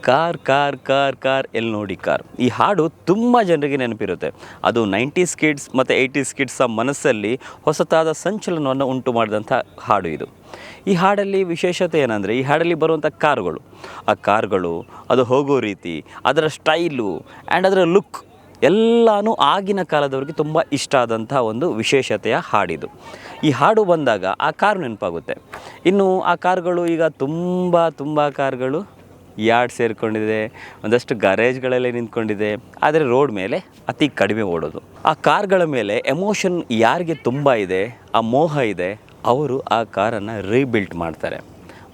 Car car car car ಎಲ್ಲಿ ನೋಡಿ car. ಈ ಹಾಡು ತುಂಬ ಜನರಿಗೆ ನೆನಪಿರುತ್ತೆ. ಅದು 90s ಕಿಡ್ಸ್ ಮತ್ತು 80s ಕಿಡ್ಸ ಮನಸ್ಸಲ್ಲಿ ಹೊಸತಾದ ಸಂಚಲನವನ್ನು ಉಂಟು ಮಾಡಿದಂಥ ಹಾಡು ಇದು. ಈ ಹಾಡಲ್ಲಿ ವಿಶೇಷತೆ ಏನಂದರೆ, ಈ ಹಾಡಲ್ಲಿ ಬರುವಂಥ ಕಾರುಗಳು, ಆ ಕಾರುಗಳು, ಅದು ಹೋಗೋ ರೀತಿ, ಅದರ ಸ್ಟೈಲು ಆ್ಯಂಡ್ ಅದರ ಲುಕ್ ಎಲ್ಲನೂ ಆಗಿನ ಕಾಲದವ್ರಿಗೆ ತುಂಬ ಇಷ್ಟ ಆದಂಥ ಒಂದು ವಿಶೇಷತೆಯ ಹಾಡಿದು. ಈ ಹಾಡು ಬಂದಾಗ ಆ ಕಾರು ನೆನಪಾಗುತ್ತೆ. ಇನ್ನು ಆ ಕಾರುಗಳು ಈಗ ತುಂಬ ಕಾರುಗಳು ಯಾರ್ಡ್ ಸೇರಿಕೊಂಡಿದೆ, ಒಂದಷ್ಟು ಗ್ಯಾರೇಜ್ಗಳಲ್ಲೇ ನಿಂತ್ಕೊಂಡಿದೆ. ಆದರೆ ರೋಡ್ ಮೇಲೆ ಅತಿ ಕಡಿಮೆ ಓಡೋದು. ಆ ಕಾರ್ಗಳ ಮೇಲೆ ಎಮೋಷನ್ ಯಾರಿಗೆ ತುಂಬ ಇದೆ, ಆ ಮೋಹ ಇದೆ, ಅವರು ಆ ಕಾರನ್ನು ರೀಬಿಲ್ಟ್ ಮಾಡ್ತಾರೆ,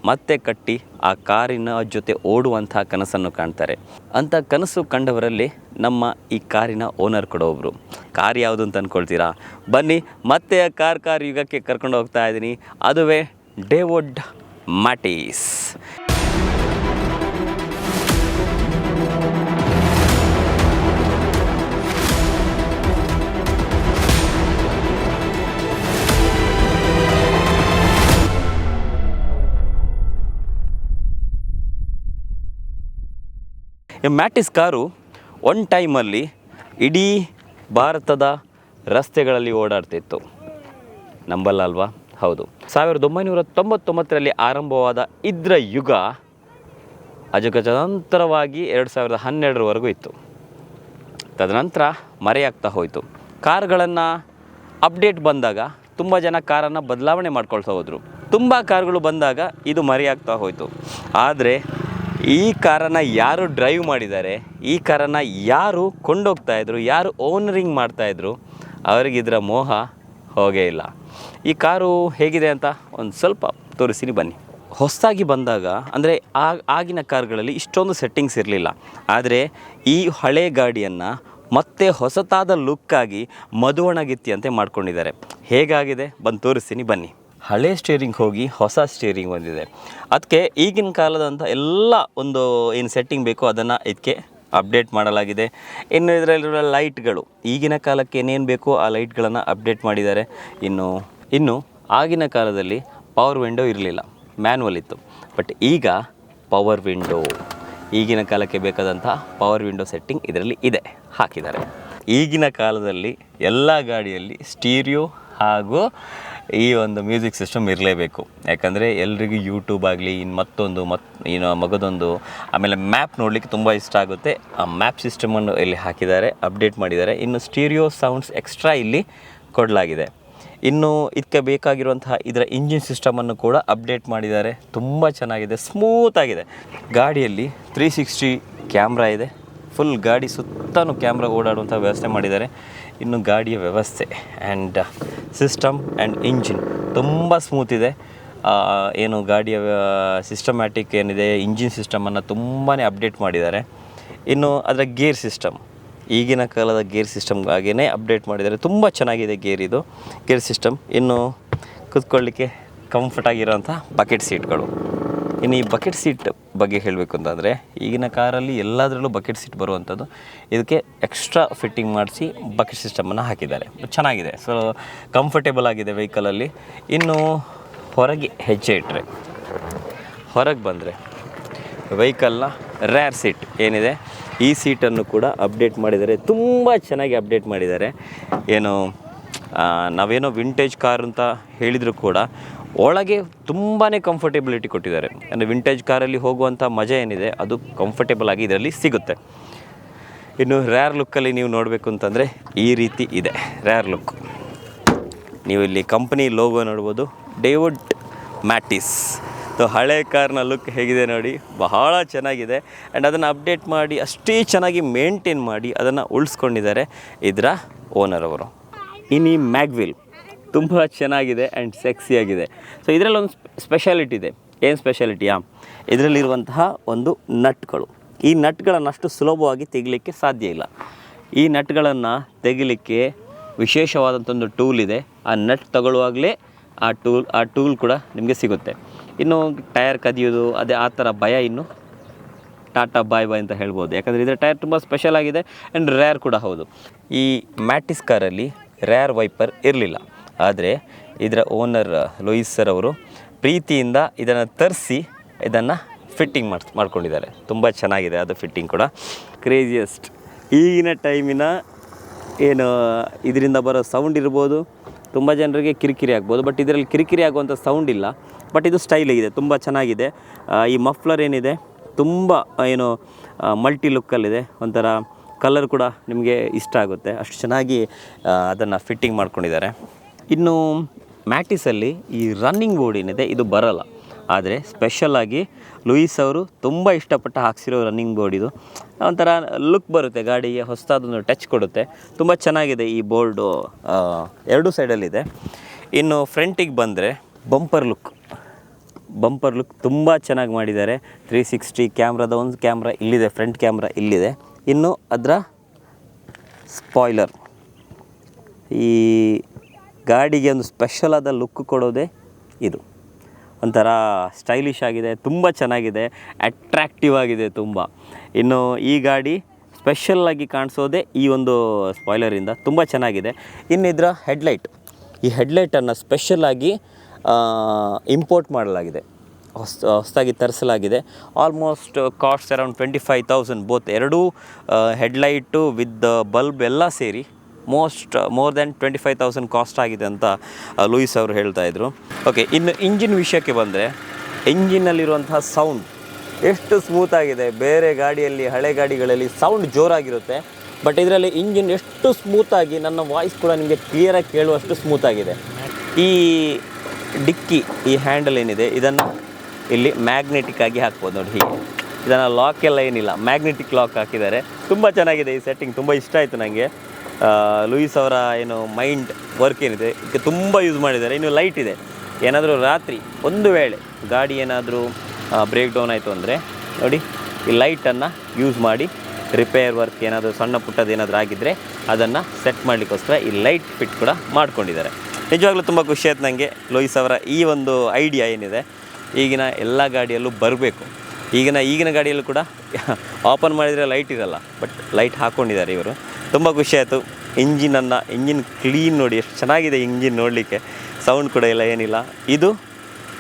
ಮತ್ತೆ ಕಟ್ಟಿ ಆ ಕಾರಿನ ಜೊತೆ ಓಡುವಂಥ ಕನಸನ್ನು ಕಾಣ್ತಾರೆ. ಅಂಥ ಕನಸು ಕಂಡವರಲ್ಲಿ ನಮ್ಮ ಈ ಕಾರಿನ ಓನರ್ ಕೂಡ ಒಬ್ಬರು. ಕಾರ್ ಯಾವುದು ಅಂತ ಅಂದ್ಕೊಳ್ತೀರಾ? ಬನ್ನಿ, ಮತ್ತೆ ಆ ಕಾರ್ ಯುಗಕ್ಕೆ ಕರ್ಕೊಂಡು ಹೋಗ್ತಾ ಇದ್ದೀನಿ. ಅದುವೇ ಡೇವಿಡ್ ಮ್ಯಾಟಿಸ್. ಈ ಮ್ಯಾಟಿಸ್ ಕಾರು ಒನ್ ಟೈಮಲ್ಲಿ ಇಡೀ ಭಾರತದ ರಸ್ತೆಗಳಲ್ಲಿ ಓಡಾಡ್ತಿತ್ತು. ನಂಬಲ್ಲ ಅಲ್ವಾ? ಹೌದು. 1999ರಲ್ಲಿ ಆರಂಭವಾದ ಇದರ ಯುಗ ಅಜಗಜಾಂತರವಾಗಿ 2012ರವರೆಗೂ ಇತ್ತು. ತದನಂತರ ಮರೆಯಾಗ್ತಾ ಹೋಯಿತು. ಕಾರುಗಳನ್ನು ಅಪ್ಡೇಟ್ ಬಂದಾಗ ತುಂಬ ಜನ ಕಾರನ್ನು ಬದಲಾವಣೆ ಮಾಡ್ಕೊಳ್ತಾ ಹೋದರು. ತುಂಬ ಕಾರುಗಳು ಬಂದಾಗ ಇದು ಮರೆಯಾಗ್ತಾ ಹೋಯಿತು. ಆದರೆ ಈ ಕಾರನ್ನು ಯಾರು ಡ್ರೈವ್ ಮಾಡಿದ್ದಾರೆ, ಈ ಕಾರನ್ನು ಯಾರು ಕೊಂಡೋಗ್ತಾಯಿದ್ರು, ಯಾರು ಓನರಿಂಗ್ ಮಾಡ್ತಾಯಿದ್ರು, ಅವರಿಗೆ ಇದರ ಮೋಹ ಹೋಗೇ ಇಲ್ಲ. ಈ ಕಾರು ಹೇಗಿದೆ ಅಂತ ಒಂದು ಸ್ವಲ್ಪ ತೋರಿಸ್ತೀನಿ ಬನ್ನಿ. ಹೊಸದಾಗಿ ಬಂದಾಗ ಅಂದರೆ ಆಗಿನ ಕಾರುಗಳಲ್ಲಿ ಇಷ್ಟೊಂದು ಸೆಟ್ಟಿಂಗ್ಸ್ ಇರಲಿಲ್ಲ. ಆದರೆ ಈ ಹಳೆ ಗಾಡಿಯನ್ನು ಮತ್ತೆ ಹೊಸತಾದ ಲುಕ್ಕಾಗಿ ಮಧುವಣಗಿತ್ತಿಯಂತೆ ಮಾಡ್ಕೊಂಡಿದ್ದಾರೆ. ಹೇಗಾಗಿದೆ ಬಂದು ತೋರಿಸ್ತೀನಿ ಬನ್ನಿ. ಹಳೆ ಸ್ಟೇರಿಂಗ್ ಹೋಗಿ ಹೊಸ ಸ್ಟೇರಿಂಗ್ ಬಂದಿದೆ. ಅದಕ್ಕೆ ಈಗಿನ ಕಾಲದಂಥ ಎಲ್ಲ ಒಂದು ಏನು ಸೆಟ್ಟಿಂಗ್ ಬೇಕೋ ಅದನ್ನು ಇದಕ್ಕೆ ಅಪ್ಡೇಟ್ ಮಾಡಲಾಗಿದೆ. ಇನ್ನು ಇದರಲ್ಲಿರೋ ಲೈಟ್ಗಳು ಈಗಿನ ಕಾಲಕ್ಕೆ ಏನೇನು ಬೇಕೋ ಆ ಲೈಟ್ಗಳನ್ನು ಅಪ್ಡೇಟ್ ಮಾಡಿದ್ದಾರೆ. ಇನ್ನು ಆಗಿನ ಕಾಲದಲ್ಲಿ ಪವರ್ ವಿಂಡೋ ಇರಲಿಲ್ಲ, ಮ್ಯಾನ್ಯಲ್ ಇತ್ತು. ಬಟ್ ಈಗ ಪವರ್ ವಿಂಡೋ, ಈಗಿನ ಕಾಲಕ್ಕೆ ಬೇಕಾದಂಥ ಪವರ್ ವಿಂಡೋ ಸೆಟ್ಟಿಂಗ್ ಇದರಲ್ಲಿ ಇದೆ, ಹಾಕಿದ್ದಾರೆ. ಈಗಿನ ಕಾಲದಲ್ಲಿ ಎಲ್ಲ ಗಾಡಿಯಲ್ಲಿ ಸ್ಟೀರಿಯೋ ಹಾಗೂ ಈ ಒಂದು ಮ್ಯೂಸಿಕ್ ಸಿಸ್ಟಮ್ ಇರಲೇಬೇಕು. ಯಾಕಂದರೆ ಎಲ್ರಿಗೂ ಯೂಟ್ಯೂಬ್ ಆಗಲಿ, ಇನ್ನು ಮಗದೊಂದು, ಆಮೇಲೆ ಮ್ಯಾಪ್ ನೋಡಲಿಕ್ಕೆ ತುಂಬ ಇಷ್ಟ ಆಗುತ್ತೆ. ಆ ಮ್ಯಾಪ್ ಸಿಸ್ಟಮನ್ನು ಇಲ್ಲಿ ಹಾಕಿದ್ದಾರೆ, ಅಪ್ಡೇಟ್ ಮಾಡಿದ್ದಾರೆ. ಇನ್ನು ಸ್ಟೀರಿಯೋ ಸೌಂಡ್ಸ್ ಎಕ್ಸ್ಟ್ರಾ ಇಲ್ಲಿ ಕೊಡಲಾಗಿದೆ. ಇನ್ನು ಇದಕ್ಕೆ ಬೇಕಾಗಿರುವಂತಹ ಇದರ ಇಂಜಿನ್ ಸಿಸ್ಟಮನ್ನು ಕೂಡ ಅಪ್ಡೇಟ್ ಮಾಡಿದ್ದಾರೆ. ತುಂಬ ಚೆನ್ನಾಗಿದೆ, ಸ್ಮೂತಾಗಿದೆ. ಗಾಡಿಯಲ್ಲಿ 360 ಕ್ಯಾಮ್ರಾ ಇದೆ. ಫುಲ್ ಗಾಡಿ ಸುತ್ತಲೂ ಕ್ಯಾಮ್ರಾ ಓಡಾಡುವಂಥ ವ್ಯವಸ್ಥೆ ಮಾಡಿದ್ದಾರೆ. ಇನ್ನು ಗಾಡಿಯ ವ್ಯವಸ್ಥೆ ಆ್ಯಂಡ್ ಸಿಸ್ಟಮ್ ಆ್ಯಂಡ್ ಇಂಜಿನ್ ತುಂಬ ಸ್ಮೂತಿದೆ. ಏನು ಗಾಡಿಯ ಸಿಸ್ಟಮ್ಯಾಟಿಕ್ ಏನಿದೆ, ಇಂಜಿನ್ ಸಿಸ್ಟಮನ್ನು ತುಂಬಾ ಅಪ್ಡೇಟ್ ಮಾಡಿದ್ದಾರೆ. ಇನ್ನು ಅದರ ಗೇರ್ ಸಿಸ್ಟಮ್ ಈಗಿನ ಕಾಲದ ಗೇರ್ ಸಿಸ್ಟಮ್ಗಾಗಿಯೇ ಅಪ್ಡೇಟ್ ಮಾಡಿದ್ದಾರೆ. ತುಂಬ ಚೆನ್ನಾಗಿದೆ ಗೇರ್ ಸಿಸ್ಟಮ್. ಇನ್ನು ಕೂತ್ಕೊಳ್ಳಿಕ್ಕೆ ಕಂಫರ್ಟಾಗಿರೋಂಥ ಬಕೆಟ್ ಸೀಟ್ಗಳು. ಇನ್ನು ಈ ಬಕೆಟ್ ಸೀಟ್ ಬಗ್ಗೆ ಹೇಳಬೇಕು ಅಂತಂದರೆ, ಈಗಿನ ಕಾರಲ್ಲಿ ಎಲ್ಲದರಲ್ಲೂ ಬಕೆಟ್ ಸೀಟ್ ಬರುವಂಥದ್ದು. ಇದಕ್ಕೆ ಎಕ್ಸ್ಟ್ರಾ ಫಿಟ್ಟಿಂಗ್ ಮಾಡಿಸಿ ಬಕೆಟ್ ಸಿಸ್ಟಮನ್ನು ಹಾಕಿದ್ದಾರೆ. ಚೆನ್ನಾಗಿದೆ, ಸೊ ಕಂಫರ್ಟೇಬಲ್ ಆಗಿದೆ ವೆಹಿಕಲಲ್ಲಿ. ಇನ್ನು ಹೊರಗೆ ಹೆಜ್ಜೆ ಇಟ್ಟರೆ, ಹೊರಗೆ ಬಂದರೆ ವೆಹಿಕಲ್ನ ರೇರ್ ಸೀಟ್ ಏನಿದೆ, ಈ ಸೀಟನ್ನು ಕೂಡ ಅಪ್ಡೇಟ್ ಮಾಡಿದ್ದಾರೆ. ತುಂಬ ಚೆನ್ನಾಗಿ ಅಪ್ಡೇಟ್ ಮಾಡಿದ್ದಾರೆ. ನಾವೇನೋ ವಿಂಟೇಜ್ ಕಾರ್ ಅಂತ ಹೇಳಿದರೂ ಕೂಡ ಒಳಗೆ ತುಂಬಾ ಕಂಫರ್ಟೇಬಿಲಿಟಿ ಕೊಟ್ಟಿದ್ದಾರೆ. ಅಂದರೆ ವಿಂಟೇಜ್ ಕಾರಲ್ಲಿ ಹೋಗುವಂಥ ಮಜಾ ಏನಿದೆ ಅದು ಕಂಫರ್ಟೇಬಲ್ ಆಗಿ ಇದರಲ್ಲಿ ಸಿಗುತ್ತೆ. ಇನ್ನು ರೇರ್ ಲುಕ್ಕಲ್ಲಿ ನೀವು ನೋಡಬೇಕು ಅಂತಂದರೆ ಈ ರೀತಿ ಇದೆ ರೇರ್ ಲುಕ್. ನೀವು ಇಲ್ಲಿ ಕಂಪ್ನಿ ಲೋಗೋ ನೋಡ್ಬೋದು, ಡೇವಿಡ್ ಮ್ಯಾಟಿಸ್. ಸೊ ಹಳೆ ಕಾರ್ನ ಲುಕ್ ಹೇಗಿದೆ ನೋಡಿ, ಬಹಳ ಚೆನ್ನಾಗಿದೆ. ಆ್ಯಂಡ್ ಅದನ್ನು ಅಪ್ಡೇಟ್ ಮಾಡಿ ಅಷ್ಟೇ ಚೆನ್ನಾಗಿ ಮೇಂಟೈನ್ ಮಾಡಿ ಅದನ್ನು ಉಳಿಸ್ಕೊಂಡಿದ್ದಾರೆ ಇದರ ಓನರ್ ಅವರು. ಇನ್ನು ಈ ಮ್ಯಾಗ್ವಿಲ್ ತುಂಬ ಚೆನ್ನಾಗಿದೆ ಆ್ಯಂಡ್ ಸೆಕ್ಸಿಯಾಗಿದೆ. ಸೊ ಇದರಲ್ಲಿ ಒಂದು ಸ್ಪೆಷಾಲಿಟಿ ಇದೆ. ಏನು ಸ್ಪೆಷಾಲಿಟಿಯಾ? ಇದರಲ್ಲಿರುವಂತಹ ಒಂದು ನಟ್ಗಳು. ಈ ನಟ್ಗಳನ್ನು ಅಷ್ಟು ಸುಲಭವಾಗಿ ತೆಗಿಲಿಕ್ಕೆ ಸಾಧ್ಯ ಇಲ್ಲ. ಈ ನಟ್ಗಳನ್ನು ತೆಗಿಲಿಕ್ಕೆ ವಿಶೇಷವಾದಂಥ ಒಂದು ಟೂಲ್ ಇದೆ. ಆ ನಟ್ ತಗೊಳ್ಳುವಾಗಲೇ ಆ ಟೂಲ್ ಕೂಡ ನಿಮಗೆ ಸಿಗುತ್ತೆ. ಇನ್ನು ಟೈರ್ ಕದಿಯೋದು ಆ ಥರ ಭಯ ಇನ್ನು ಟಾಟಾ ಬಾಯ್ ಅಂತ ಹೇಳ್ಬೋದು. ಯಾಕಂದರೆ ಇದರ ಟೈರ್ ತುಂಬ ಸ್ಪೆಷಲ್ ಆಗಿದೆ ಆ್ಯಂಡ್ ರೇರ್ ಕೂಡ ಹೌದು. ಈ ಮ್ಯಾಟಿಸ್ ಕಾರಲ್ಲಿ ರೇರ್ ವೈಪರ್ ಇರಲಿಲ್ಲ. ಆದರೆ ಇದರ ಓನರ್ ಲೂಯಿಸ್ ಸರ್ ಅವರು ಪ್ರೀತಿಯಿಂದ ಇದನ್ನು ತರಿಸಿ ಇದನ್ನು ಫಿಟ್ಟಿಂಗ್ ಮಾಡ್ಕೊಂಡಿದ್ದಾರೆ. ತುಂಬ ಚೆನ್ನಾಗಿದೆ ಅದು ಫಿಟ್ಟಿಂಗ್ ಕೂಡ. ಕ್ರೇಜಿಯಸ್ಟ್ ಈಗಿನ ಟೈಮಿನ ಏನು ಇದರಿಂದ ಬರೋ ಸೌಂಡ್ ಇರ್ಬೋದು, ತುಂಬ ಜನರಿಗೆ ಕಿರಿಕಿರಿ ಆಗ್ಬೋದು, ಬಟ್ ಇದರಲ್ಲಿ ಕಿರಿಕಿರಿ ಆಗುವಂಥ ಸೌಂಡ್ ಇಲ್ಲ. ಬಟ್ ಇದು ಸ್ಟೈಲಿಗಿದೆ, ತುಂಬ ಚೆನ್ನಾಗಿದೆ. ಈ ಮಫ್ಲರ್ ಏನಿದೆ ತುಂಬ ಏನು ಮಲ್ಟಿ ಲುಕ್ಕಲ್ಲಿದೆ, ಒಂಥರ ಕಲರ್ ಕೂಡ ನಿಮಗೆ ಇಷ್ಟ ಆಗುತ್ತೆ, ಅಷ್ಟು ಚೆನ್ನಾಗಿ ಅದನ್ನು ಫಿಟ್ಟಿಂಗ್ ಮಾಡ್ಕೊಂಡಿದ್ದಾರೆ. ಇನ್ನು ಮ್ಯಾಟಿಸಲ್ಲಿ ಈ ರನ್ನಿಂಗ್ ಬೋರ್ಡ್ ಏನಿದೆ ಇದು ಬರಲ್ಲ, ಆದರೆ ಸ್ಪೆಷಲಾಗಿ ಲೂಯಿಸ್ ಅವರು ತುಂಬ ಇಷ್ಟಪಟ್ಟು ಹಾಕ್ಸಿರೋ ರನ್ನಿಂಗ್ ಬೋರ್ಡ್ ಇದು. ಒಂಥರ ಲುಕ್ ಬರುತ್ತೆ ಗಾಡಿಗೆ, ಹೊಸದಾದೊಂದು ಟಚ್ ಕೊಡುತ್ತೆ. ತುಂಬ ಚೆನ್ನಾಗಿದೆ ಈ ಬೋರ್ಡು, ಎರಡೂ ಸೈಡಲ್ಲಿದೆ. ಇನ್ನು ಫ್ರಂಟಿಗೆ ಬಂದರೆ ಬಂಪರ್ ಲುಕ್ ತುಂಬ ಚೆನ್ನಾಗಿ ಮಾಡಿದ್ದಾರೆ. 360 ಕ್ಯಾಮ್ರಾದ ಒಂದು ಕ್ಯಾಮ್ರಾ ಇಲ್ಲಿದೆ, ಫ್ರಂಟ್ ಕ್ಯಾಮ್ರಾ ಇಲ್ಲಿದೆ. ಇನ್ನು ಅದರ ಸ್ಪಾಯ್ಲರ್ ಈ ಗಾಡಿಗೆ ಒಂದು ಸ್ಪೆಷಲ್ ಆದ ಲುಕ್ ಕೊಡೋದೇ ಇದು. ಒಂಥರ ಸ್ಟೈಲಿಶ್ ಆಗಿದೆ, ತುಂಬ ಚೆನ್ನಾಗಿದೆ, ಅಟ್ರ್ಯಾಕ್ಟಿವ್ ಆಗಿದೆ ತುಂಬ. ಇನ್ನು ಈ ಗಾಡಿ ಸ್ಪೆಷಲ್ಲಾಗಿ ಕಾಣಿಸೋದೇ ಈ ಒಂದು ಸ್ಪಾಯ್ಲರಿಂದ, ತುಂಬ ಚೆನ್ನಾಗಿದೆ. ಇನ್ನು ಇದರ ಈ ಹೆಡ್ಲೈಟನ್ನು ಸ್ಪೆಷಲಾಗಿ ಇಂಪೋರ್ಟ್ ಮಾಡಲಾಗಿದೆ, ಹೊಸದಾಗಿ ತರಿಸಲಾಗಿದೆ. ಆಲ್ಮೋಸ್ಟ್ ಕಾಸ್ಟ್ ಅರೌಂಡ್ 25,000 ಬೋತ್ ಎರಡೂ ಹೆಡ್ಲೈಟು ವಿತ್ ಬಲ್ಬ್ ಎಲ್ಲ ಸೇರಿ ಮೋರ್ ದ್ಯಾನ್ 25,000 ಕಾಸ್ಟ್ ಆಗಿದೆ ಅಂತ ಲೂಯಿಸ್ ಅವರು ಹೇಳ್ತಾಯಿದ್ರು. ಓಕೆ, ಇನ್ನು ಇಂಜಿನ್ ವಿಷಯಕ್ಕೆ ಬಂದರೆ, ಇಂಜಿನ್ನಲ್ಲಿರುವಂತಹ ಸೌಂಡ್ ಎಷ್ಟು ಸ್ಮೂತಾಗಿದೆ. ಬೇರೆ ಗಾಡಿಯಲ್ಲಿ, ಹಳೆ ಗಾಡಿಗಳಲ್ಲಿ ಸೌಂಡ್ ಜೋರಾಗಿರುತ್ತೆ, ಬಟ್ ಇದರಲ್ಲಿ ಇಂಜಿನ್ ಎಷ್ಟು ಸ್ಮೂತಾಗಿ, ನನ್ನ ವಾಯ್ಸ್ ಕೂಡ ನಿಮಗೆ ಕ್ಲಿಯರಾಗಿ ಕೇಳುವಷ್ಟು ಸ್ಮೂತಾಗಿದೆ. ಈ ಡಿಕ್ಕಿ, ಈ ಹ್ಯಾಂಡಲ್ ಏನಿದೆ ಇದನ್ನು ಇಲ್ಲಿ ಮ್ಯಾಗ್ನೆಟಿಕ್ ಆಗಿ ಹಾಕ್ಬೋದು ನೋಡಿ, ಹೀಗೆ. ಇದನ್ನು ಲಾಕ್ ಎಲ್ಲ ಏನಿಲ್ಲ, ಮ್ಯಾಗ್ನೆಟಿಕ್ ಲಾಕ್ ಹಾಕಿದ್ದಾರೆ. ತುಂಬ ಚೆನ್ನಾಗಿದೆ ಈ ಸೆಟ್ಟಿಂಗ್, ತುಂಬ ಇಷ್ಟ ಆಯಿತು ನನಗೆ. ಲೂಯಿಸ್ ಅವರ ಏನು ಮೈಂಡ್ ವರ್ಕ್ ಏನಿದೆ ಇದಕ್ಕೆ ತುಂಬ ಯೂಸ್ ಮಾಡಿದ್ದಾರೆ. ಇನ್ನು ಲೈಟ್ ಇದೆ, ಏನಾದರೂ ರಾತ್ರಿ ಒಂದು ವೇಳೆ ಗಾಡಿ ಏನಾದರೂ ಬ್ರೇಕ್ ಡೌನ್ ಆಯಿತು ಅಂದರೆ ನೋಡಿ, ಈ ಲೈಟನ್ನು ಯೂಸ್ ಮಾಡಿ ರಿಪೇರ್ ವರ್ಕ್ ಏನಾದರೂ ಸಣ್ಣ ಪುಟ್ಟದ್ದು ಏನಾದರೂ ಆಗಿದ್ದರೆ ಅದನ್ನು ಸೆಟ್ ಮಾಡಲಿಕ್ಕೋಸ್ಕರ ಈ ಲೈಟ್ ಫಿಟ್ ಕೂಡ ಮಾಡ್ಕೊಂಡಿದ್ದಾರೆ. ನಿಜವಾಗ್ಲೂ ತುಂಬ ಖುಷಿ ಆಯ್ತು ನನಗೆ. ಲೂಯಿಸ್ ಅವರ ಈ ಒಂದು ಐಡಿಯಾ ಏನಿದೆ ಈಗಿನ ಎಲ್ಲ ಗಾಡಿಯಲ್ಲೂ ಬರಬೇಕು. ಈಗಿನ ಗಾಡಿಯಲ್ಲೂ ಕೂಡ ಓಪನ್ ಮಾಡಿದರೆ ಲೈಟ್ ಇರಲ್ಲ, ಬಟ್ ಲೈಟ್ ಹಾಕ್ಕೊಂಡಿದ್ದಾರೆ ಇವರು. ತುಂಬ ಖುಷಿ ಆಯಿತು. ಇಂಜಿನ್ ಕ್ಲೀನ್ ನೋಡಿ, ಎಷ್ಟು ಚೆನ್ನಾಗಿದೆ ಇಂಜಿನ್ ನೋಡಲಿಕ್ಕೆ, ಸೌಂಡ್ ಕೂಡ ಇಲ್ಲ, ಏನಿಲ್ಲ. ಇದು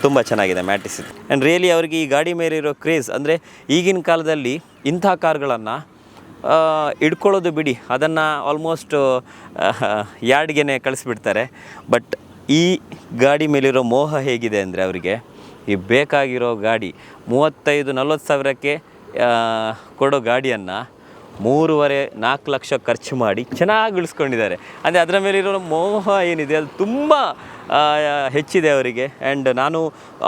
ತುಂಬ ಚೆನ್ನಾಗಿದೆ ಮ್ಯಾಟಿಸ್. ಆ್ಯಂಡ್ ರಿಯಲಿ ಅವರಿಗೆ ಈ ಗಾಡಿ ಮೇಲೆ ಇರೋ ಕ್ರೇಜ್ ಅಂದರೆ, ಈಗಿನ ಕಾಲದಲ್ಲಿ ಇಂಥ ಕಾರ್ಗಳನ್ನು ಇಡ್ಕೊಳ್ಳೋದು ಬಿಡಿ, ಅದನ್ನು ಆಲ್ಮೋಸ್ಟ್ ಯಾರ್ಡ್ಗೆ ಕಳಿಸ್ಬಿಡ್ತಾರೆ. ಬಟ್ ಈ ಗಾಡಿ ಮೇಲಿರೋ ಮೋಹ ಹೇಗಿದೆ ಅಂದರೆ, ಅವರಿಗೆ ಈ ಬೇಕಾಗಿರೋ ಗಾಡಿ 35-40 ಸಾವಿರಕ್ಕೆ ಕೊಡೋ ಗಾಡಿಯನ್ನು 3.5-4 ಲಕ್ಷ ಖರ್ಚು ಮಾಡಿ ಚೆನ್ನಾಗಿ ಉಳಿಸ್ಕೊಂಡಿದ್ದಾರೆ. ಅಂದರೆ ಅದರ ಮೇಲಿರೋ ಮೋಹ ಏನಿದೆ ಅದು ತುಂಬ ಹೆಚ್ಚಿದೆ ಅವರಿಗೆ. ಆ್ಯಂಡ್ ನಾನು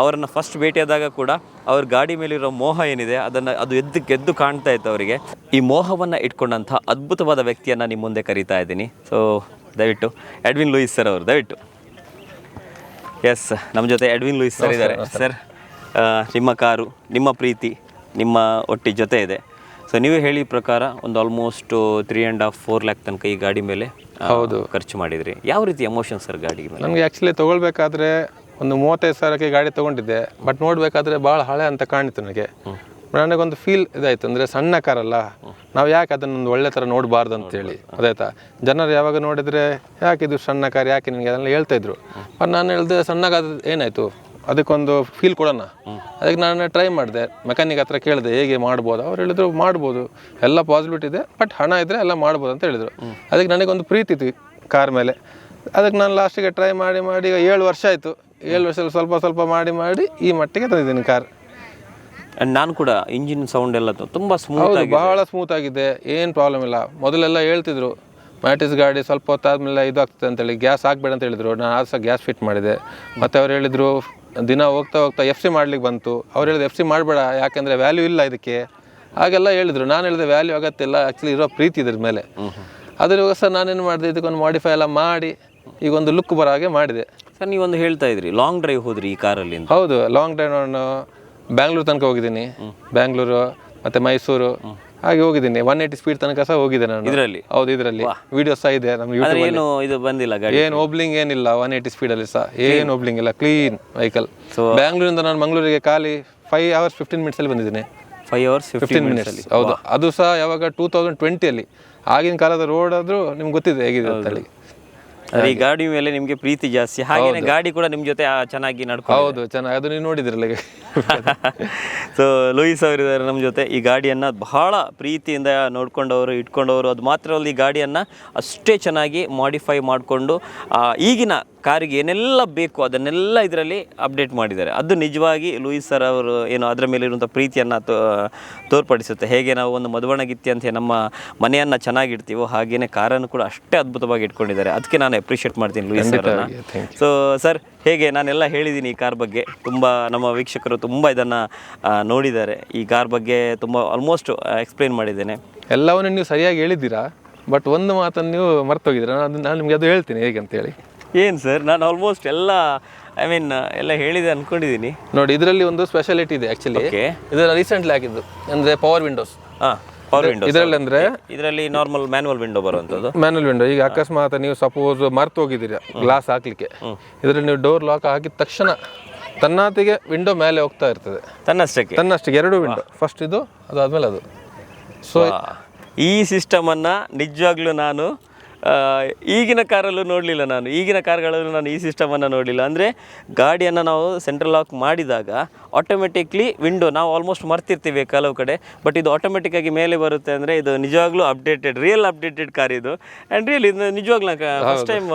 ಅವರನ್ನು ಫಸ್ಟ್ ಭೇಟಿಯಾದಾಗ ಕೂಡ ಅವ್ರ ಗಾಡಿ ಮೇಲಿರೋ ಮೋಹ ಏನಿದೆ ಅದು ಎದ್ದು ಕಾಣ್ತಾ ಇತ್ತು ಅವರಿಗೆ. ಈ ಮೋಹವನ್ನು ಇಟ್ಕೊಂಡಂಥ ಅದ್ಭುತವಾದ ವ್ಯಕ್ತಿಯನ್ನು ನಿಮ್ಮ ಮುಂದೆ ಕರೀತಾ ಇದ್ದೀನಿ. ಸೊ ದಯವಿಟ್ಟು ಎಡ್ವಿನ್ ಲೂಯಿಸ್ ಸರ್ ಅವರು, ದಯವಿಟ್ಟು. ಎಸ್, ನಮ್ಮ ಜೊತೆ ಎಡ್ವಿನ್ ಲೂಯಿಸ್ ಸರ್ ಇದ್ದಾರೆ. ಸರ್, ನಿಮ್ಮ ಕಾರು, ನಿಮ್ಮ ಪ್ರೀತಿ, ನಿಮ್ಮ ಒಟ್ಟಿ ಜೊತೆ ಇದೆ. ಸೊ ನೀವು ಹೇಳಿ ಪ್ರಕಾರ ಒಂದು ಆಲ್ಮೋಸ್ಟ್ 3.5-4 ಲ್ಯಾಕ್ ತನಕ ಈ ಗಾಡಿ ಮೇಲೆ ಹೌದು ಖರ್ಚು ಮಾಡಿದ್ರಿ. ಯಾವ ರೀತಿ ಎಮೋಷನ್ ಸರ್ ಗಾಡಿ ಮೇಲೆ? ನನಗೆ ಆ್ಯಕ್ಚುಲಿ ತೊಗೊಳ್ಬೇಕಾದ್ರೆ ಒಂದು 35 ಸಾವಿರಕ್ಕೆ ಗಾಡಿ ತೊಗೊಂಡಿದ್ದೆ, ಬಟ್ ನೋಡಬೇಕಾದ್ರೆ ಭಾಳ ಹಳೆ ಅಂತ ಕಾಣಿತ್ತು ನನಗೆ. ನನಗೊಂದು ಫೀಲ್ ಇದಾಯಿತು, ಅಂದರೆ ಸಣ್ಣ ಕಾರಲ್ಲ, ನಾವು ಯಾಕೆ ಅದನ್ನೊಂದು ಒಳ್ಳೆ ಥರ ನೋಡಬಾರ್ದು ಅಂತೇಳಿ. ಅದಾಯ್ತಾ, ಜನರು ಯಾವಾಗ ನೋಡಿದರೆ ಯಾಕೆ ಇದು ಸಣ್ಣ ಕಾರ್, ಯಾಕೆ ನಿನಗೆ ಅದನ್ನೆಲ್ಲ ಹೇಳ್ತಾಯಿದ್ರು. ಬಟ್ ನಾನು ಹೇಳಿದೆ ಸಣ್ಣಗಾದ ಏನಾಯಿತು, ಅದಕ್ಕೊಂದು ಫೀಲ್ ಕೊಡೋಣ. ಅದಕ್ಕೆ ನಾನು ಟ್ರೈ ಮಾಡಿದೆ, ಮೆಕ್ಯಾನಿಕ್ ಹತ್ರ ಕೇಳಿದೆ ಹೇಗೆ ಮಾಡ್ಬೋದು. ಅವ್ರು ಹೇಳಿದ್ರು ಮಾಡ್ಬೋದು, ಎಲ್ಲ ಪಾಸಿಬಿಲಿಟಿ ಇದೆ, ಬಟ್ ಹಣ ಇದ್ದರೆ ಎಲ್ಲ ಮಾಡ್ಬೋದು ಅಂತ ಹೇಳಿದರು. ಅದಕ್ಕೆ ನನಗೊಂದು ಪ್ರೀತಿ ಇತ್ತು ಕಾರ್ ಮೇಲೆ. ಅದಕ್ಕೆ ನಾನು ಲಾಸ್ಟಿಗೆ ಟ್ರೈ ಮಾಡಿ ಈಗ 7 ವರ್ಷ ಆಯಿತು. 7 ವರ್ಷದಲ್ಲಿ ಸ್ವಲ್ಪ ಮಾಡಿ ಈ ಮಟ್ಟಿಗೆ ತಂದಿದ್ದೀನಿ ಕಾರ್. ನಾನು ಕೂಡ ಇಂಜಿನ್ ಸೌಂಡ್ ಎಲ್ಲ ತುಂಬ ಸ್ಮೂತ್, ಬಹಳ ಸ್ಮೂತ್ ಆಗಿದೆ, ಏನು ಪ್ರಾಬ್ಲಮ್ ಇಲ್ಲ. ಮೊದಲೆಲ್ಲ ಹೇಳ್ತಿದ್ರು ಮ್ಯಾಟಿಸ್ ಗಾಡಿ ಸ್ವಲ್ಪ ಹೊತ್ತಾದ್ಮೇಲೆ ಇದು ಆಗ್ತದೆ ಅಂತೇಳಿ, ಗ್ಯಾಸ್ ಹಾಕ್ಬೇಡ ಅಂತ ಹೇಳಿದ್ರು. ನಾನು ಸಹ ಗ್ಯಾಸ್ ಫಿಟ್ ಮಾಡಿದೆ. ಮತ್ತು ಅವ್ರು ಹೇಳಿದರು ದಿನ ಹೋಗ್ತಾ FC ಮಾಡ್ಲಿಕ್ಕೆ ಬಂತು. ಅವ್ರು ಹೇಳಿದ್ರು FC ಮಾಡಬೇಡ, ಯಾಕೆಂದರೆ ವ್ಯಾಲ್ಯೂ ಇಲ್ಲ ಇದಕ್ಕೆ, ಹಾಗೆಲ್ಲ ಹೇಳಿದರು. ನಾನು ಹೇಳಿದೆ ವ್ಯಾಲ್ಯೂ ಆಗತ್ತೆ ಇಲ್ಲ, ಆ್ಯಕ್ಚುಲಿ ಇರೋ ಪ್ರೀತಿ ಇದ್ರ ಮೇಲೆ. ಅದಕ್ಕೋಸ್ಕರ ನಾನೇನು ಮಾಡಿದೆ, ಇದಕ್ಕೊಂದು ಮಾಡಿಫೈ ಎಲ್ಲ ಮಾಡಿ ಈಗ ಒಂದು ಲುಕ್ ಬರೋ ಹಾಗೆ ಮಾಡಿದೆ. ಸರ್, ನೀವೊಂದು ಹೇಳ್ತಾ ಇದ್ರಿ ಲಾಂಗ್ ಡ್ರೈವ್ ಹೋದ್ರಿ ಈ ಕಾರಲ್ಲಿ? ಹೌದು, ಲಾಂಗ್ ಡ್ರೈವ್ ನಾನು ಬ್ಯಾಂಗ್ಳೂರು ತನಕ ಹೋಗಿದ್ದೀನಿ, ಬ್ಯಾಂಗ್ಳೂರು ಮತ್ತು ಮೈಸೂರು ಹಾಗೆ ಹೋಗಿದ್ದೀನಿ. 180 ಸ್ಪೀಡ್ ತನಕ ಸಹ ಹೋಗಿದೆ ನಾನು ಇದರಲ್ಲಿ. ಹೌದು, ಇದರಲ್ಲಿ ವಿಡಿಯೋಸ್ ಸಹ ಇದೆ ನಮ್ಮ ಯೂಟ್ಯೂಬ್. ಇದು ಬಂದಿಲ್ಲ ಏನು ಓಬ್ಲಿಂಗ್ ಏನಿಲ್ಲ, 180 ಸ್ಪೀಡಲ್ಲಿ ಸಹ ಏನು ಓಬ್ಲಿಂಗ್ ಇಲ್ಲ, ಕ್ಲೀನ್ ವೆಹಿಕಲ್. ಬ್ಯಾಂಗ್ಳೂರಿಂದ ನಾನು ಮಂಗಳೂರಿಗೆ ಖಾಲಿ 5 hours 15 minutes ಅಲ್ಲಿ ಬಂದಿದ್ದೀನಿ. 5 hours 15 minutes? ಹೌದು, ಅದು ಸಹ ಯಾವಾಗ 2020 ಅಲ್ಲಿ. ಆಗಿನ ಕಾಲದ ರೋಡ್ ಆದರೂ ನಿಮ್ಗೆ ಗೊತ್ತಿದೆ ಹೇಗಿದೆ ಅಂತ ಹೇಳಿ. ಈ ಗಾಡಿ ಮೇಲೆ ನಿಮಗೆ ಪ್ರೀತಿ ಜಾಸ್ತಿ, ಹಾಗೇನೆ ಗಾಡಿ ಕೂಡ ನಿಮ್ಮ ಜೊತೆ ಚೆನ್ನಾಗಿ ನಡ್ಕೊಂಡು. ಹೌದು, ಚೆನ್ನಾಗಿ ಅದು ನೀವು ನೋಡಿದ್ರಲ್ಲ ಈಗ. ಸೊ ಲೂಯಿಸ್ ಅವರಿದ್ದಾರೆ ನಮ್ಮ ಜೊತೆ. ಈ ಗಾಡಿಯನ್ನು ಬಹಳ ಪ್ರೀತಿಯಿಂದ ನೋಡ್ಕೊಂಡವರು, ಇಟ್ಕೊಂಡವರು. ಅದು ಮಾತ್ರವಲ್ಲ, ಈ ಗಾಡಿಯನ್ನು ಅಷ್ಟೇ ಚೆನ್ನಾಗಿ ಮಾಡಿಫೈ ಮಾಡಿಕೊಂಡು ಈಗಿನ ಕಾರಿಗೆ ಏನೆಲ್ಲ ಬೇಕು ಅದನ್ನೆಲ್ಲ ಇದರಲ್ಲಿ ಅಪ್ಡೇಟ್ ಮಾಡಿದ್ದಾರೆ. ಅದು ನಿಜವಾಗಿ ಲೂಯಿಸ್ ಸರ್ ಅವರು ಏನು ಅದರ ಮೇಲಿರುವಂಥ ಪ್ರೀತಿಯನ್ನು ತೋರ್ಪಡಿಸುತ್ತೆ. ಹೇಗೆ ನಾವು ಒಂದು ಮಧುವಣಗಿತ್ತಿ ಅಂತ ನಮ್ಮ ಮನೆಯನ್ನು ಚೆನ್ನಾಗಿಡ್ತೀವೋ ಹಾಗೆಯೇ ಕಾರನ್ನು ಕೂಡ ಅಷ್ಟೇ ಅದ್ಭುತವಾಗಿ ಇಟ್ಕೊಂಡಿದ್ದಾರೆ. ಅದಕ್ಕೆ ನಾನು ಅಪ್ರಿಷಿಯೇಟ್ ಮಾಡ್ತೀನಿ ಲೂಯಿಸ್ ಅವರನ್ನು. ಸೊ ಸರ್, ಹೇಗೆ ನಾನೆಲ್ಲ ಹೇಳಿದ್ದೀನಿ ಈ ಕಾರ್ ಬಗ್ಗೆ, ತುಂಬ ನಮ್ಮ ವೀಕ್ಷಕರು ತುಂಬ ಇದನ್ನು ನೋಡಿದ್ದಾರೆ. ಈ ಕಾರ್ ಬಗ್ಗೆ ತುಂಬ ಆಲ್ಮೋಸ್ಟ್ ಎಕ್ಸ್ಪ್ಲೇನ್ ಮಾಡಿದ್ದೇನೆ. ಎಲ್ಲವನ್ನು ನೀವು ಸರಿಯಾಗಿ ಹೇಳಿದ್ದೀರಾ, ಬಟ್ ಒಂದು ಮಾತನ್ನು ನೀವು ಮರ್ತೋಗಿದ್ದೀರಾ. ನಾನು ನಿಮಗೆ ಅದು ಹೇಳ್ತೀನಿ ಹೇಗೆ ಅಂತೇಳಿ. ಏನು ಸರ್, ನಾನು ಆಲ್ಮೋಸ್ಟ್ ಎಲ್ಲ ಎಲ್ಲ ಹೇಳಿದೆ ಅಂದ್ಕೊಂಡಿದ್ದೀನಿ. ನೋಡಿ, ಇದರಲ್ಲಿ ಒಂದು ಸ್ಪೆಷಾಲಿಟಿ ಇದೆ ಆ್ಯಕ್ಚುಲಿ. ಇದರ ರೀಸೆಂಟ್ಲಿ ಹಾಕಿದ್ದು ಅಂದರೆ ಪವರ್ ವಿಂಡೋಸ್. ಪವರ್ ವಿಂಡೋ ಇದರಲ್ಲಿ ಅಂದರೆ ಇದರಲ್ಲಿ ನಾರ್ಮಲ್ ಮ್ಯಾನುವಲ್ ವಿಂಡೋ ಬರುವಂಥದ್ದು. Manual window. ಈಗ ಅಕಸ್ಮಾತ್ ನೀವು ಸಪೋಸ್ ಮರ್ತು ಹೋಗಿದ್ದೀರಾ ಗ್ಲಾಸ್ ಹಾಕ್ಲಿಕ್ಕೆ, ಇದರಲ್ಲಿ ನೀವು ಡೋರ್ ಲಾಕ್ ಹಾಕಿದ ತಕ್ಷಣ ತನ್ನಾತಿಗೆ ವಿಂಡೋ ಮೇಲೆ ಹೋಗ್ತಾ ಇರ್ತದೆ ತನ್ನಷ್ಟಕ್ಕೆ. ಎರಡು ವಿಂಡೋ, ಫಸ್ಟ್ ಇದು, ಅದಾದ್ಮೇಲೆ ಅದು. ಸೊ ಈ ಸಿಸ್ಟಮನ್ನು ನಿಜವಾಗ್ಲೂ ನಾನು ಈಗಿನ ಕಾರಲ್ಲೂ ನೋಡಲಿಲ್ಲ. ಈಗಿನ ಕಾರ್ಗಳಲ್ಲೂ ನಾನು ಈ ಸಿಸ್ಟಮನ್ನು ನೋಡಲಿಲ್ಲ. ಅಂದರೆ ಗಾಡಿಯನ್ನು ನಾವು ಸೆಂಟ್ರಲ್ ಲಾಕ್ ಮಾಡಿದಾಗ ಆಟೋಮೆಟಿಕ್ಲಿ ವಿಂಡೋ ನಾವು ಆಲ್ಮೋಸ್ಟ್ ಮರ್ತಿರ್ತೀವಿ ಕೆಲವು ಕಡೆ, ಬಟ್ ಇದು ಆಟೋಮೆಟಿಕ್ಕಾಗಿ ಮೇಲೆ ಬರುತ್ತೆ. ಅಂದರೆ ಇದು ನಿಜವಾಗ್ಲೂ ರಿಯಲ್ ಅಪ್ಡೇಟೆಡ್ ಕಾರ್ ಇದು. ಆ್ಯಂಡ್ ರಿಯಲಿ ಇದು ನಿಜವಾಗ್ಲೂ ಫಸ್ಟ್ ಟೈಮ್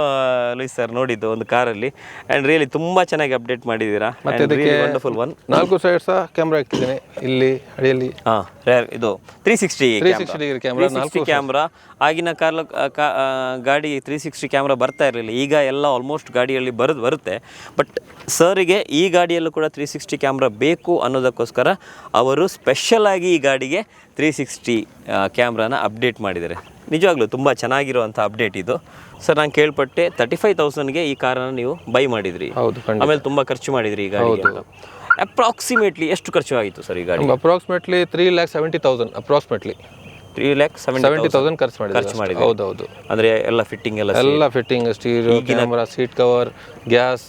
ಲೂಯಿಸ್ ಸರ್ ನೋಡಿದ್ದು ಒಂದು ಕಾರಲ್ಲಿ. ಆ್ಯಂಡ್ ರಿಯಲಿ ತುಂಬ ಚೆನ್ನಾಗಿ ಅಪ್ಡೇಟ್ ಮಾಡಿದ್ದೀರಾ. Wonderful one. 4 ಸೈಡ್ ಸಹ ಕ್ಯಾಮ್ರಾ ಇಟ್ಟಿದ್ದೀನಿ ಇಲ್ಲಿ ಅಡಿಯಲ್ಲಿ. ಇದು 360 ಕ್ಯಾಮ್ರಾ. ಆಗಿನ ಗಾಡಿ 360 ಕ್ಯಾಮ್ರಾ ಬರ್ತಾ ಇರಲಿಲ್ಲ. ಈಗ ಎಲ್ಲ ಆಲ್ಮೋಸ್ಟ್ ಗಾಡಿಯಲ್ಲಿ ಬರುತ್ತೆ. ಬಟ್ ಸರಿಗೆ ಈ ಗಾಡಿಯಲ್ಲೂ ಕೂಡ 360 ಕ್ಯಾಮ್ರಾ ಬೇಕು ಅನ್ನೋದಕ್ಕೋಸ್ಕರ ಅವರು ಸ್ಪೆಷಲಾಗಿ ಈ ಗಾಡಿಗೆ 360 ಕ್ಯಾಮ್ರಾನ ಅಪ್ಡೇಟ್ ಮಾಡಿದ್ದಾರೆ. ನಿಜವಾಗ್ಲೂ ತುಂಬ ಚೆನ್ನಾಗಿರುವಂಥ ಅಪ್ಡೇಟ್ ಇದು. ಸರ್, ನಾನು ಕೇಳ್ಪಟ್ಟೆ 35,000ಗೆ ಈ ಕಾರನ್ನು ನೀವು ಬೈ ಮಾಡಿದ್ರಿ. ಆಮೇಲೆ ತುಂಬ ಖರ್ಚು ಮಾಡಿದ್ರಿ ಈ ಗಾಡಿಗೆ. ಅಪ್ರಾಕ್ಸಿಮೇಟ್ಲಿ ಎಷ್ಟು ಖರ್ಚು ಆಗಿತ್ತು ಸರ್ ಈ ಗಾಡಿ? ಅಪ್ರಾಕ್ಸಿಮೇಟ್ಲಿ 3,70,000 ಅಪ್ರಾಕ್ಸಿಮೇಟ್ಲಿ 3,70,000 ಖರ್ಚು ಮಾಡಿ. ಹೌದೌದು. ಅಂದರೆ ಎಲ್ಲ ಫಿಟ್ಟಿಂಗ್ ಎಲ್ಲ fitting, stereo, camera, seat cover, gas,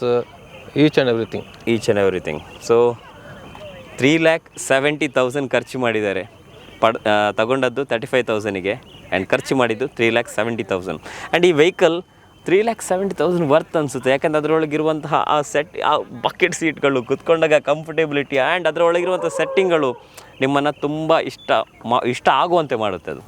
each and everything. So 3,70,000 ಖರ್ಚು ಮಾಡಿದ್ದಾರೆ. ತಗೊಂಡದ್ದು 35,000ಗೆ ಆ್ಯಂಡ್ ಖರ್ಚು ಮಾಡಿದ್ದು 3,70,000. ಆ್ಯಂಡ್ ಈ ವೆಹಿಕಲ್ 3,70,000 ವರ್ತ್ ಅನಿಸುತ್ತೆ. ಯಾಕಂದರೆ ಅದರೊಳಗಿರುವಂತಹ ಆ ಬಕೆಟ್ ಸೀಟ್ಗಳು, ಕುತ್ಕೊಂಡಾಗ ಕಂಫರ್ಟೇಬಿಲಿಟಿ ಆ್ಯಂಡ್ ಅದರೊಳಗಿರುವಂಥ ಸೆಟ್ಟಿಂಗ್ಗಳು ನಿಮ್ಮನ್ನು ತುಂಬ ಇಷ್ಟ ಆಗುವಂತೆ ಮಾಡುತ್ತೆ ಅದು.